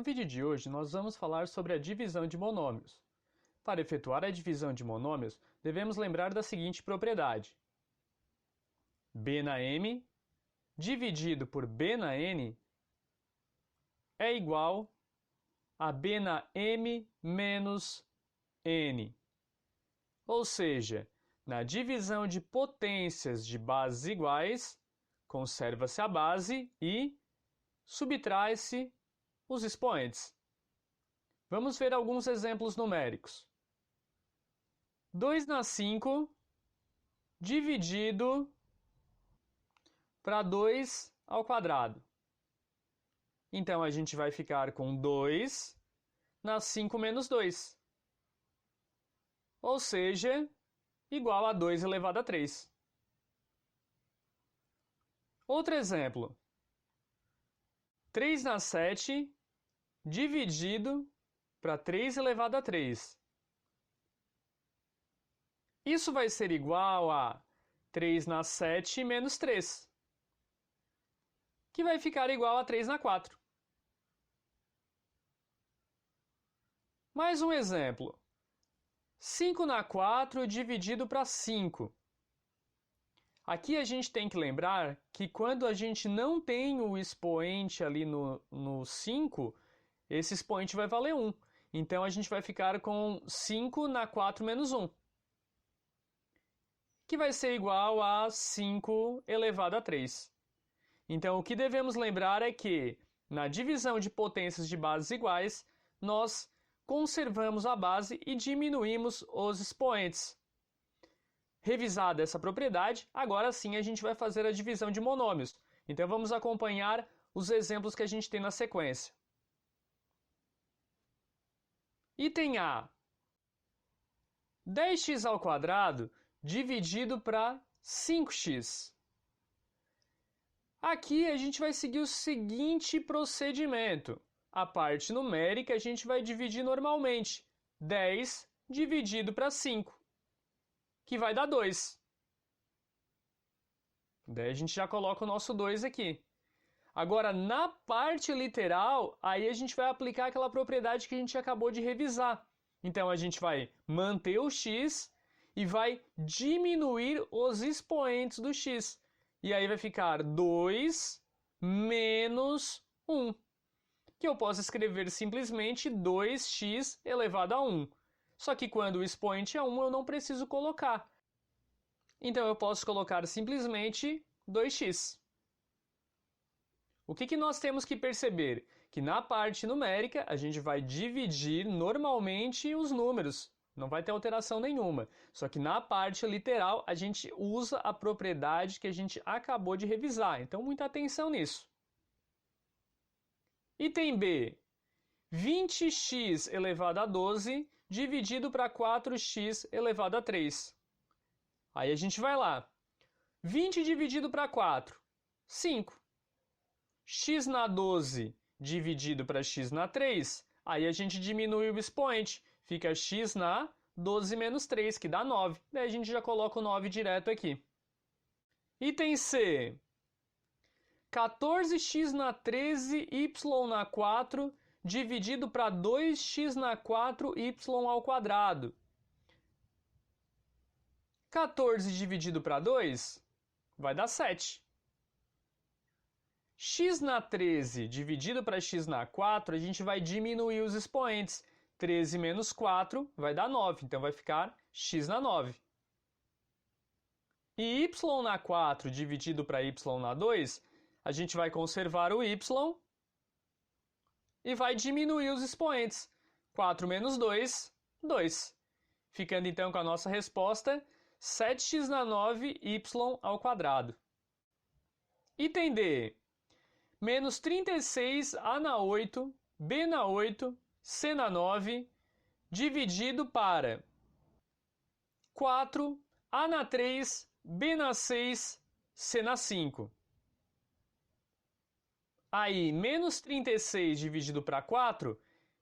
No vídeo de hoje, nós vamos falar sobre a divisão de monômios. Para efetuar a divisão de monômios, devemos lembrar da seguinte propriedade. B na m dividido por B na n é igual a B na m menos n. Ou seja, na divisão de potências de bases iguais, conserva-se a base e subtrai-se os expoentes. Vamos ver alguns exemplos numéricos. 2 na 5 dividido para 2 ao quadrado. Então, a gente vai ficar com 2 na 5 menos 2. Ou seja, igual a 2 elevado a 3. Outro exemplo. 3 na 7 dividido para 3 elevado a 3. Isso vai ser igual a 3 na 7 menos 3, que vai ficar igual a 3 na 4. Mais um exemplo. 5 na 4 dividido para 5. Aqui a gente tem que lembrar que quando a gente não tem o expoente ali no 5, esse expoente vai valer 1. Então a gente vai ficar com 5 na 4 menos 1, que vai ser igual a 5 elevado a 3. Então o que devemos lembrar é que na divisão de potências de bases iguais, nós conservamos a base e diminuímos os expoentes. Revisada essa propriedade, agora sim a gente vai fazer a divisão de monômios. Então vamos acompanhar os exemplos que a gente tem na sequência. Item A. 10x ao quadrado dividido para 5x. Aqui a gente vai seguir o seguinte procedimento. A parte numérica a gente vai dividir normalmente. 10 dividido para 5, que vai dar 2. Daí a gente já coloca o nosso 2 aqui. Agora, na parte literal, aí a gente vai aplicar aquela propriedade que a gente acabou de revisar. Então, a gente vai manter o x e vai diminuir os expoentes do x. E aí vai ficar 2 menos 1, que eu posso escrever simplesmente 2x elevado a 1. Só que quando o expoente é 1, eu não preciso colocar. Então, eu posso colocar simplesmente 2x. O que nós temos que perceber? Que na parte numérica, a gente vai dividir normalmente os números. Não vai ter alteração nenhuma. Só que na parte literal, a gente usa a propriedade que a gente acabou de revisar. Então, muita atenção nisso. Item B. 20x elevado a 12 dividido para 4x elevado a 3. Aí a gente vai lá. 20 dividido para 4, 5. X na 12 dividido para x na 3, aí a gente diminui o expoente. Fica x na 12 menos 3, que dá 9. Daí a gente já coloca o 9 direto aqui. Item C. 14x na 13, y na 4, dividido para 2x na 4, y ao quadrado. 14 dividido para 2 vai dar 7. X na 13 dividido para x na 4, a gente vai diminuir os expoentes. 13 menos 4 vai dar 9, então vai ficar x na 9. E y na 4 dividido para y na 2, a gente vai conservar o y e vai diminuir os expoentes. 4 menos 2, 2. Ficando então com a nossa resposta, 7x na 9, y ao quadrado. Item D. Menos 36, a na 8, b na 8, c na 9, dividido para 4, a na 3, b na 6, c na 5. Aí, menos 36 dividido para 4,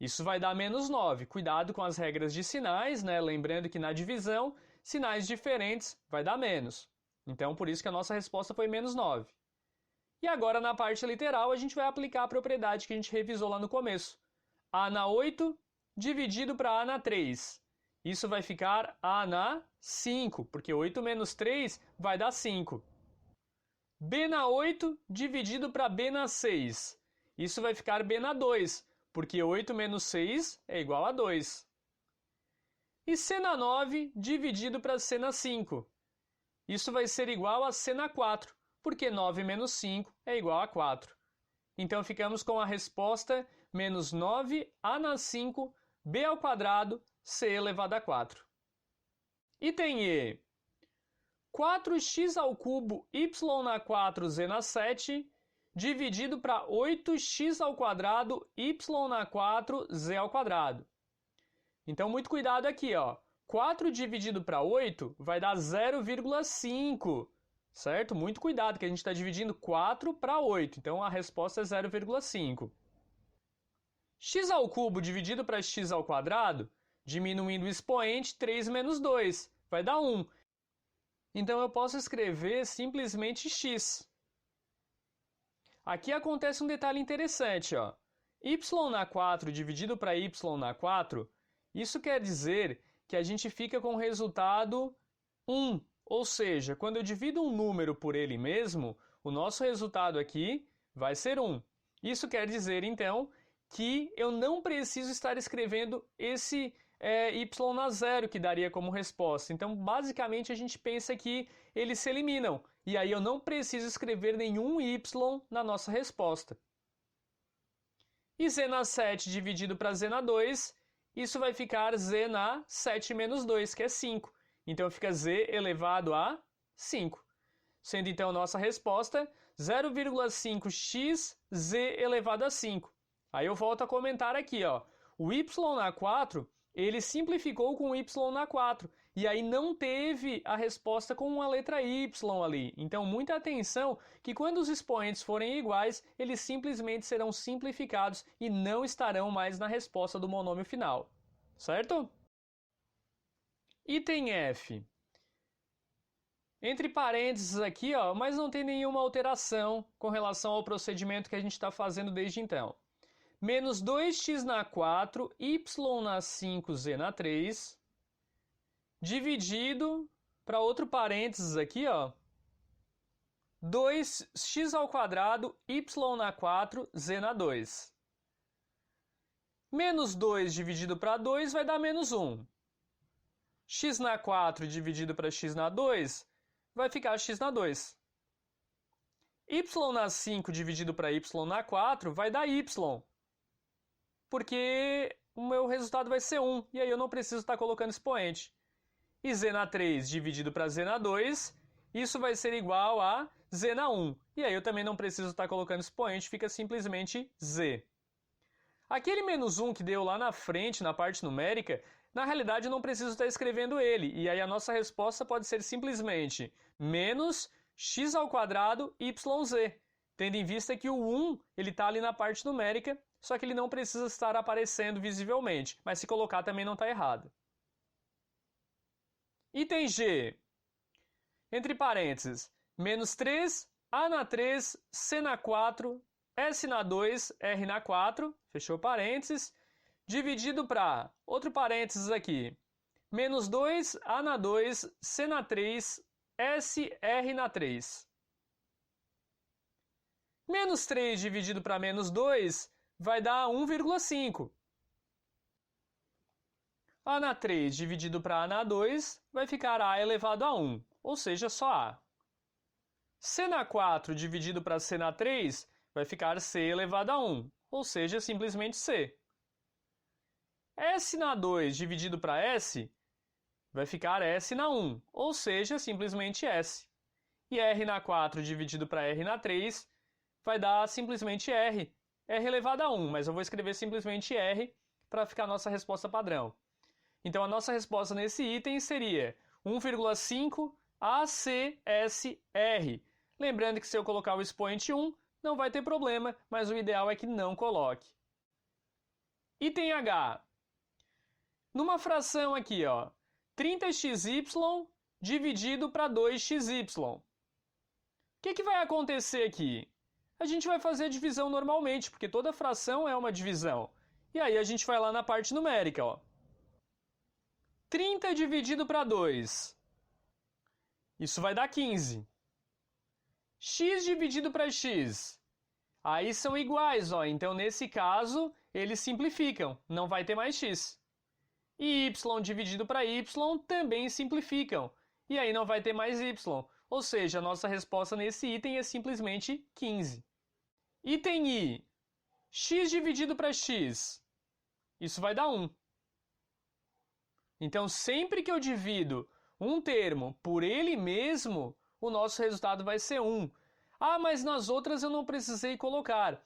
isso vai dar menos 9. Cuidado com as regras de sinais, né? Lembrando que na divisão, sinais diferentes vai dar menos. Então, por isso que a nossa resposta foi menos 9. E agora, na parte literal, a gente vai aplicar a propriedade que a gente revisou lá no começo. A na 8 dividido para A na 3. Isso vai ficar A na 5, porque 8 menos 3 vai dar 5. B na 8 dividido para B na 6. Isso vai ficar B na 2, porque 8 menos 6 é igual a 2. E C na 9 dividido para C na 5. Isso vai ser igual a C na 4, porque 9 menos 5 é igual a 4. Então ficamos com a resposta menos 9A na 5, B ao quadrado, C elevado a 4. Item E. 4x ao cubo y na 4, z na 7, dividido para 8x ao quadrado y na 4, z ao quadrado. Então, muito cuidado aqui, ó. 4 dividido para 8 vai dar 0,5, certo? Muito cuidado, que a gente está dividindo 4 para 8, então a resposta é 0,5. X ao cubo dividido para x ao quadrado, diminuindo o expoente, 3 menos 2, vai dar 1. Então eu posso escrever simplesmente x. Aqui acontece um detalhe interessante, ó. Y na 4 dividido para y na 4, isso quer dizer que a gente fica com o resultado 1. Ou seja, quando eu divido um número por ele mesmo, o nosso resultado aqui vai ser 1. Isso quer dizer, então, que eu não preciso estar escrevendo esse y na 0, que daria como resposta. Então, basicamente, a gente pensa que eles se eliminam. E aí eu não preciso escrever nenhum y na nossa resposta. E z na 7 dividido para z na 2, isso vai ficar z na 7 menos 2, que é 5. Então fica z elevado a 5. Sendo então nossa resposta 0,5x z elevado a 5. Aí eu volto a comentar aqui, ó. O y na 4, ele simplificou com o y na 4. E aí não teve a resposta com uma letra y ali. Então muita atenção que quando os expoentes forem iguais, eles simplesmente serão simplificados e não estarão mais na resposta do monômio final. Certo? Item F. Entre parênteses aqui, ó, mas não tem nenhuma alteração com relação ao procedimento que a gente está fazendo desde então. Menos 2x na 4, y na 5, z na 3, dividido, para outro parênteses aqui, ó, 2x ao quadrado, y na 4, z na 2. Menos 2 dividido para 2 vai dar menos 1. X na 4 dividido para x na 2 vai ficar x na 2. Y na 5 dividido para y na 4 vai dar y, porque o meu resultado vai ser 1, e aí eu não preciso estar colocando expoente. E z na 3 dividido para z na 2, isso vai ser igual a z na 1, e aí eu também não preciso estar colocando expoente, fica simplesmente z. Aquele menos 1 que deu lá na frente, na parte numérica, na realidade eu não preciso estar escrevendo ele, e aí a nossa resposta pode ser simplesmente menos x ao quadrado yz, tendo em vista que o 1 está ali na parte numérica, só que ele não precisa estar aparecendo visivelmente, mas se colocar também não está errado. Item G. Entre parênteses, menos 3, A na 3, C na 4, S na 2, R na 4, fechou parênteses, dividido para, outro parênteses aqui, menos 2, A na 2, C na 3, S, R na 3. Menos 3 dividido para menos 2 vai dar 1,5. A na 3 dividido para A na 2 vai ficar A elevado a 1, ou seja, só A. C na 4 dividido para C na 3 vai ficar C elevado a 1, ou seja, simplesmente C. S na 2 dividido para S vai ficar S na 1, ou seja, simplesmente S. E R na 4 dividido para R na 3 vai dar simplesmente R. R elevado a 1, mas eu vou escrever simplesmente R para ficar a nossa resposta padrão. Então a nossa resposta nesse item seria 1,5 ACSR. Lembrando que se eu colocar o expoente 1, não vai ter problema, mas o ideal é que não coloque. Item H. Numa fração aqui, ó, 30xy dividido para 2xy. O que vai acontecer aqui? a gente vai fazer a divisão normalmente, porque toda fração é uma divisão. E aí a gente vai lá na parte numérica, ó. 30 dividido para 2. Isso vai dar 15. X dividido para x. Aí são iguais, ó. Então, nesse caso, eles simplificam. Não vai ter mais x. E y dividido para y também simplificam. E aí não vai ter mais y. Ou seja, a nossa resposta nesse item é simplesmente 15. Item I. X dividido para x. Isso vai dar 1. Então, sempre que eu divido um termo por ele mesmo, o nosso resultado vai ser 1. Ah, mas nas outras eu não precisei colocar.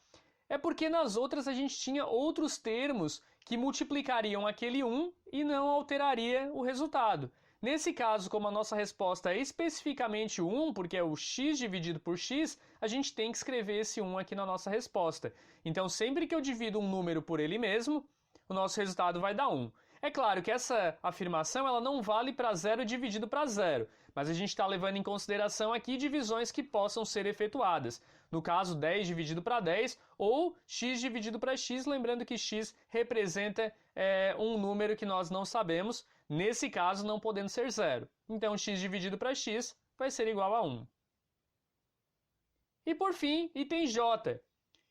É porque nas outras a gente tinha outros termos que multiplicariam aquele 1 e não alteraria o resultado. Nesse caso, como a nossa resposta é especificamente 1, porque é o x dividido por x, a gente tem que escrever esse 1 aqui na nossa resposta. Então, sempre que eu divido um número por ele mesmo, o nosso resultado vai dar 1. É claro que essa afirmação ela não vale para 0 dividido para 0, mas a gente está levando em consideração aqui divisões que possam ser efetuadas. No caso, 10 dividido para 10 ou x dividido para x, lembrando que x representa um número que nós não sabemos, nesse caso não podendo ser 0. Então, x dividido para x vai ser igual a 1. E por fim, item J.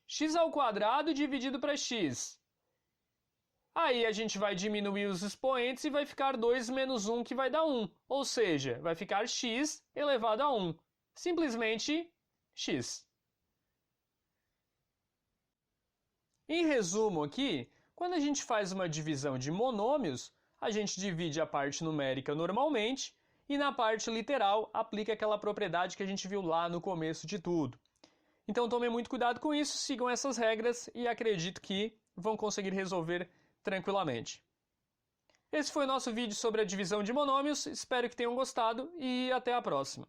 X ao quadrado dividido para x. Aí a gente vai diminuir os expoentes e vai ficar 2 menos 1, que vai dar 1. Ou seja, vai ficar x elevado a 1. Simplesmente x. Em resumo aqui, quando a gente faz uma divisão de monômios, a gente divide a parte numérica normalmente e na parte literal aplica aquela propriedade que a gente viu lá no começo de tudo. Então tomem muito cuidado com isso, sigam essas regras e acredito que vão conseguir resolver tranquilamente. Esse foi o nosso vídeo sobre a divisão de monômios, espero que tenham gostado e até a próxima.